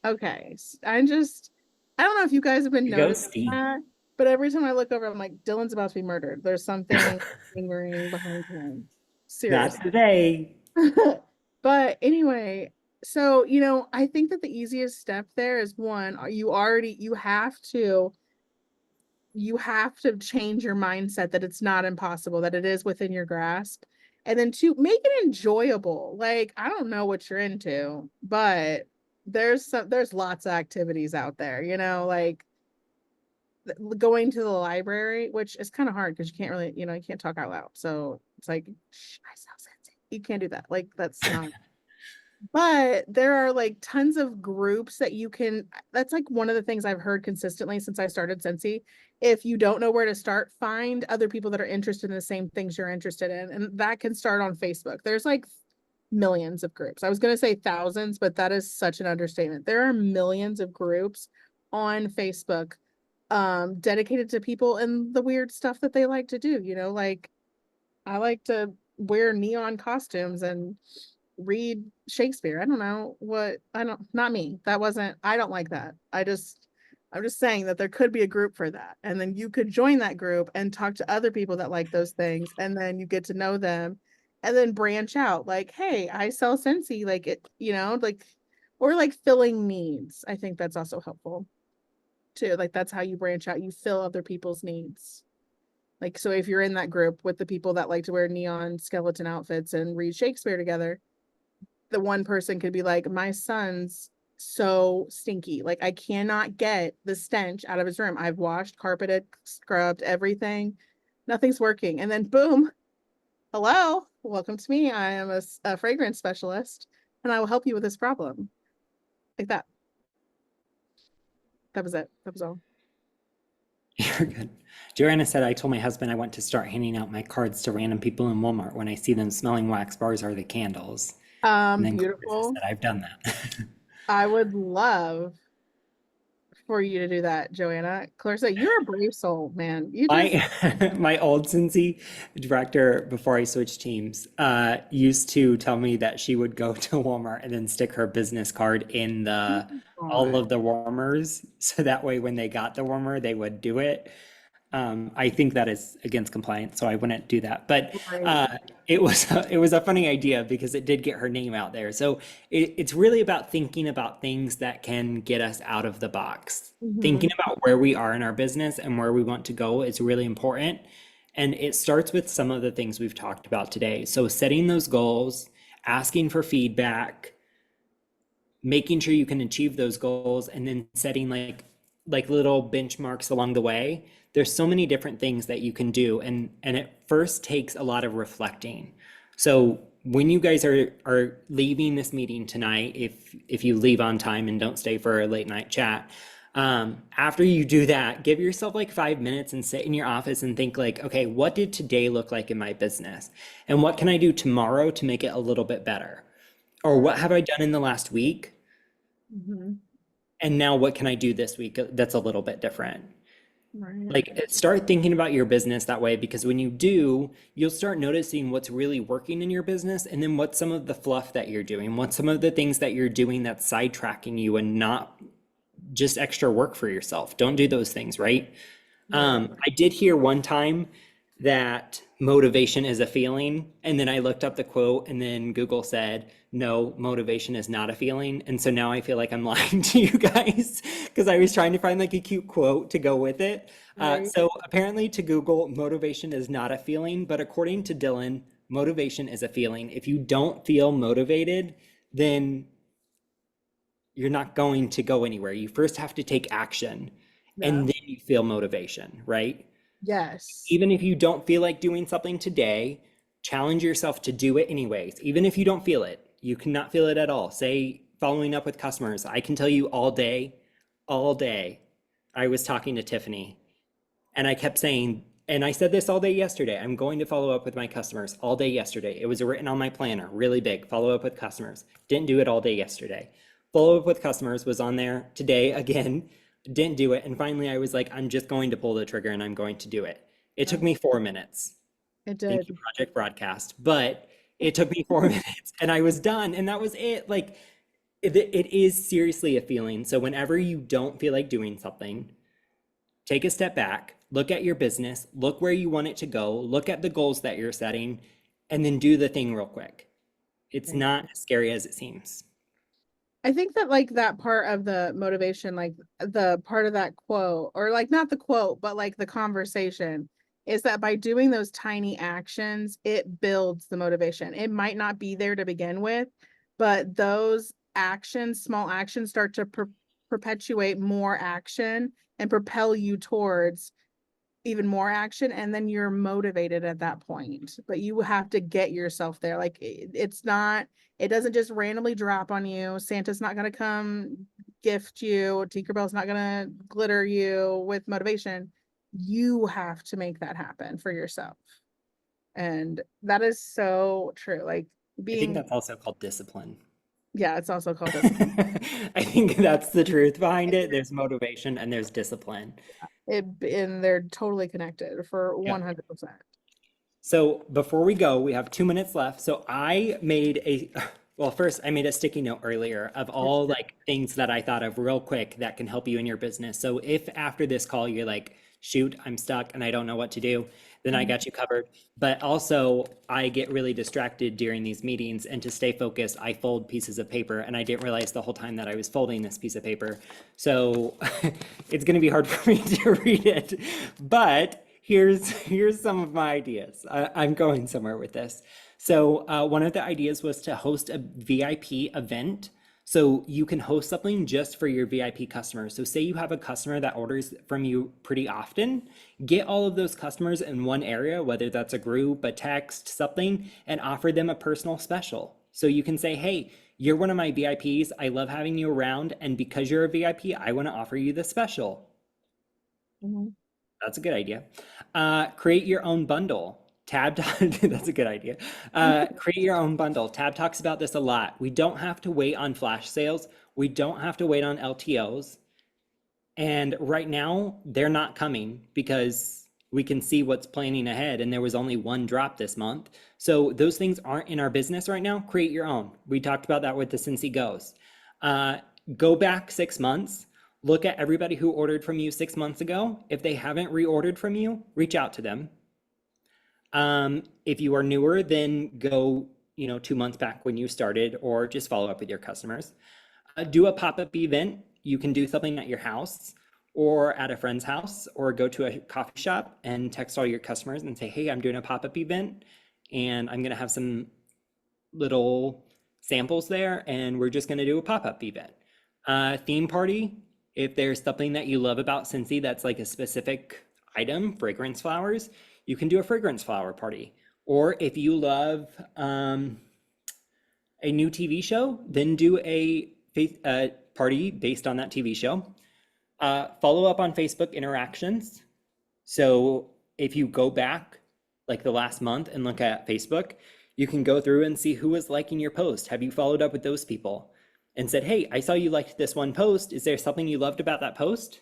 Okay. I don't know if you guys have been noticing Ghosty. that, but every time I look over, I'm like, Dylan's about to be murdered. There's something lingering behind him. Not Seriously. today. But anyway, so, I think that the easiest step there is one, you have to change your mindset that it's not impossible, that it is within your grasp. And then two, make it enjoyable. Like, I don't know what you're into, but there's lots of activities out there, like going to the library, which is kind of hard because you can't really, you can't talk out loud. So it's like, shh, I sell Scentsy. You can't do that. Like, that's not. But there are like tons of groups that you can, that's like one of the things I've heard consistently since I started Scentsy. If you don't know where to start, find other people that are interested in the same things you're interested in. And that can start on Facebook. There's like millions of groups. I was going to say thousands, but that is such an understatement. There are millions of groups on Facebook dedicated to people and the weird stuff that they like to do, like I like to wear neon costumes and read Shakespeare. I don't know not me. I don't like that. I'm just saying that there could be a group for that. And then you could join that group and talk to other people that like those things. And then you get to know them and then branch out like, hey, I sell Scentsy, like it, like, or like filling needs. I think that's also helpful too. Like that's how you branch out. You fill other people's needs. Like, so if you're in that group with the people that like to wear neon skeleton outfits and read Shakespeare together, the one person could be like, my son's so stinky. Like I cannot get the stench out of his room. I've washed, carpeted, scrubbed, everything. Nothing's working. And then boom, hello, welcome to me. I am a fragrance specialist and I will help you with this problem. Like that. That was it. That was all. You're good. Joanna said, I told my husband I want to start handing out my cards to random people in Walmart when I see them smelling wax bars or the candles. And then Clarissa Beautiful. said, I've done that. I would love for you to do that, Joanna. Clarissa, you're a brave soul, man. You just My old Scentsy director, before I switched teams, used to tell me that she would go to Walmart and then stick her business card in all of the warmers, so that way when they got the warmer, they would do it. I think that is against compliance, so I wouldn't do that. But it was a funny idea because it did get her name out there. So it's really about thinking about things that can get us out of the box. Thinking about where we are in our business and where we want to go is really important. And it starts with some of the things we've talked about today. So setting those goals, asking for feedback, making sure you can achieve those goals, and then setting like little benchmarks along the way. There's so many different things that you can do, and it first takes a lot of reflecting. So when you guys are leaving this meeting tonight, if you leave on time and don't stay for a late night chat, after you do that, give yourself like 5 minutes and sit in your office and think like, okay, what did today look like in my business? And what can I do tomorrow to make it a little bit better? Or what have I done in the last week? Mhm. And now what can I do this week that's a little bit different? Right. Like start thinking about your business that way, because when you do, you'll start noticing what's really working in your business, and then what's some of the fluff that you're doing, what's some of the things that you're doing that's sidetracking you and not just extra work for yourself. Don't do those things, right? I did hear one time that motivation is a feeling, and then I looked up the quote, and then Google said, no, motivation is not a feeling. And so now I feel like I'm lying to you guys because I was trying to find like a cute quote to go with it. Right. So apparently to Google, motivation is not a feeling, but according to Dylan, motivation is a feeling. If you don't feel motivated, then you're not going to go anywhere. You first have to take action, Yeah. and then you feel motivation, right? Yes. Even if you don't feel like doing something today, challenge yourself to do it anyways. Even if you don't feel it, you cannot feel it at all. Say following up with customers. I can tell you all day, I was talking to Tiffany and I kept saying, and I said this all day yesterday, I'm going to follow up with my customers all day yesterday. It was written on my planner, really big, follow up with customers. Didn't do it all day yesterday. Follow up with customers was on there today again, didn't do it. And finally I was like, I'm just going to pull the trigger and I'm going to do it. It took me 4 minutes. It Thank did. you, Project Broadcast. But it took me 4 minutes and I was done. And that was it. Like, it is seriously a feeling. So whenever you don't feel like doing something, take a step back, look at your business, look where you want it to go, look at the goals that you're setting, and then do the thing real quick. It's not as scary as it seems. I think that like that part of the motivation, like the part of that quote, or like not the quote, but like the conversation, is that by doing those tiny actions, it builds the motivation. It might not be there to begin with, but those actions, small actions, start to perpetuate more action and propel you towards even more action, and then you're motivated at that point. But you have to get yourself there. Like it's not, it doesn't just randomly drop on you. Santa's not going to come gift you, Tinkerbell's not going to glitter you with motivation. You have to make that happen for yourself, and that is so true. Like I think being, that's also called discipline. yeah, it's also called discipline. I think that's the truth behind it. There's motivation and there's discipline. And they're totally connected for Yeah. 100%. So before we go, we have 2 minutes left. So I made well, first I made a sticky note earlier of all like things that I thought of real quick that can help you in your business. So if after this call you're like, shoot, I'm stuck and I don't know what to do, then I got you covered. But also I get really distracted during these meetings, and to stay focused, I fold pieces of paper, and I didn't realize the whole time that I was folding this piece of paper. So it's going to be hard for me to read it, but here's some of my ideas. I'm going somewhere with this. So one of the ideas was to host a VIP event. So you can host something just for your VIP customers. So say you have a customer that orders from you pretty often, get all of those customers in one area, whether that's a group, a text, something, and offer them a personal special. So you can say, hey, you're one of my VIPs. I love having you around. And because you're a VIP, I want to offer you the special. That's a good idea. Create your own bundle. That's a good idea. Create your own bundle. Tab talks about this a lot. We don't have to wait on flash sales. We don't have to wait on LTOs. And right now, they're not coming because we can see what's planning ahead, and there was only one drop this month. So those things aren't in our business right now. Create your own. We talked about that with the Scentsy Goes. Go back 6 months. Look at everybody who ordered from you 6 months ago. If they haven't reordered from you, reach out to them. If you are newer, then go, 2 months back when you started, or just follow up with your customers. Do a pop-up event. You can do something at your house or at a friend's house, or go to a coffee shop and text all your customers and say, hey, I'm doing a pop-up event and I'm going to have some little samples there, and we're just going to do a pop-up event. Theme party. If there's something that you love about Scentsy that's like a specific item, fragrance flowers, you can do a fragrance flower party. Or if you love a new TV show, then do a party based on that TV show. Follow up on Facebook interactions. So if you go back like the last month and look at Facebook, you can go through and see who was liking your post. Have you followed up with those people and said, hey, I saw you liked this one post. Is there something you loved about that post?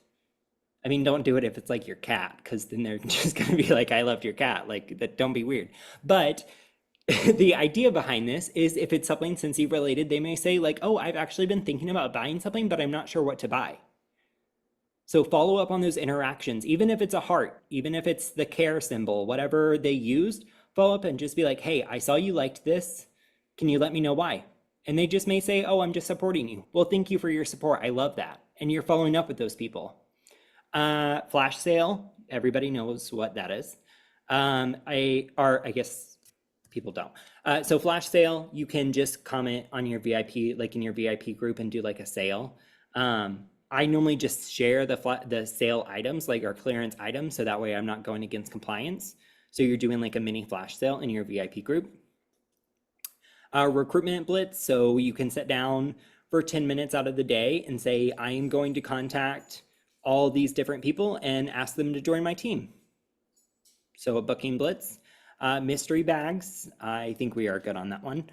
I mean, don't do it if it's like your cat, because then they're just going to be like, I loved your cat. Like, that, don't be weird. But the idea behind this is if it's something Scentsy related, they may say like, oh, I've actually been thinking about buying something, but I'm not sure what to buy. So follow up on those interactions, even if it's a heart, even if it's the care symbol, whatever they used, follow up and just be like, hey, I saw you liked this. Can you let me know why? And they just may say, oh, I'm just supporting you. Well, thank you for your support. I love that. And you're following up with those people. Flash sale, everybody knows what that is. I guess people don't. So flash sale, you can just comment on your VIP, like in your VIP group, and do like a sale. I normally just share the sale items, like our clearance items, so that way I'm not going against compliance. So you're doing like a mini flash sale in your VIP group. Recruitment blitz, so you can sit down for 10 minutes out of the day and say, I am going to contact all these different people and ask them to join my team. So a booking blitz. Mystery bags, I think we are good on that one.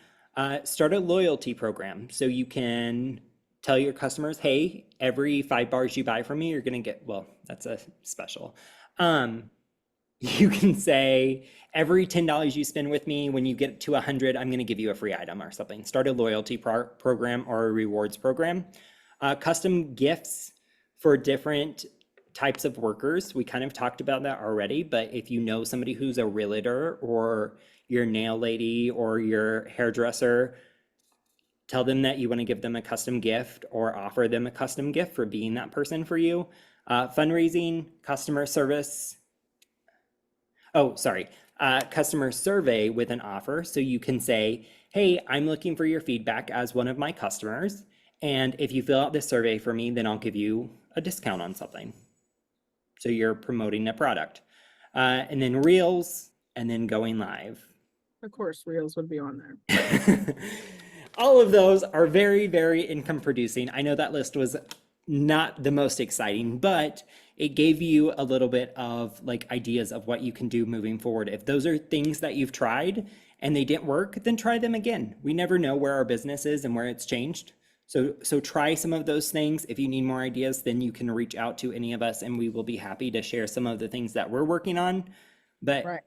Start a loyalty program, so you can tell your customers, hey, every 5 bars you buy from me, you're gonna get, well, that's a special. You can say every $10 you spend with me, when you get to 100, I'm gonna give you a free item or something. Start a loyalty program or a rewards program. Custom gifts for different types of workers. We kind of talked about that already, but if you know somebody who's a realtor or your nail lady or your hairdresser, tell them that you want to give them a custom gift or offer them a custom gift for being that person for you. Fundraising, customer service. Customer survey with an offer. So you can say, hey, I'm looking for your feedback as one of my customers. And if you fill out this survey for me, then I'll give you a discount on something. So you're promoting a product. And then reels, and then going live. Of course, Reels would be on there. All of those are very, very income producing. I know that list was not the most exciting, but it gave you a little bit of like ideas of what you can do moving forward. If those are things that you've tried and they didn't work, then try them again. We never know where our business is and where it's changed. So try some of those things. If you need more ideas, then you can reach out to any of us and we will be happy to share some of the things that we're working on. But Right.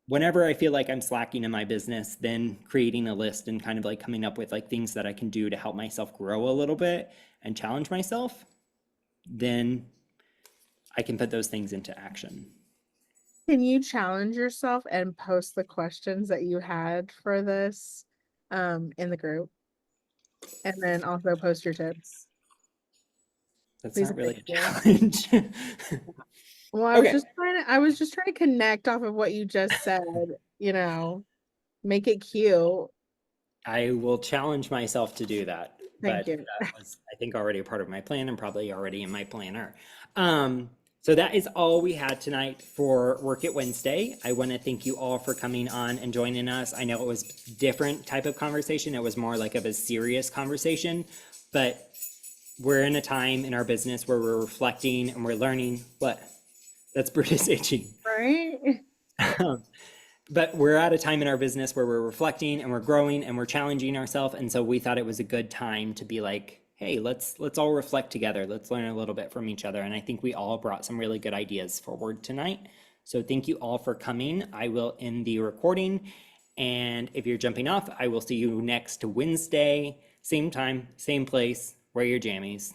Whenever I feel like I'm slacking in my business, then creating a list and kind of like coming up with like things that I can do to help myself grow a little bit and challenge myself, then I can put those things into action. Can you challenge yourself and post the questions that you had for this in the group? And then also post your tips. That's Please not really a and challenge. Well, I Okay. was just trying to connect off of what you just said, make it cute. I will challenge myself to do that. Thank But you. that was, I think, already a part of my plan and probably already in my planner. So that is all we had tonight for Work It Wednesday. I want to thank you all for coming on and joining us. I know it was different type of conversation. It was more like of a serious conversation, but we're in a time in our business where we're reflecting and we're learning. What? That's Brutus itching. Right? But we're at a time in our business where we're reflecting and we're growing and we're challenging ourselves. And so we thought it was a good time to be like, hey, let's all reflect together. Let's learn a little bit from each other. And I think we all brought some really good ideas forward tonight. So thank you all for coming. I will end the recording. And if you're jumping off, I will see you next Wednesday, same time, same place. Wear your jammies.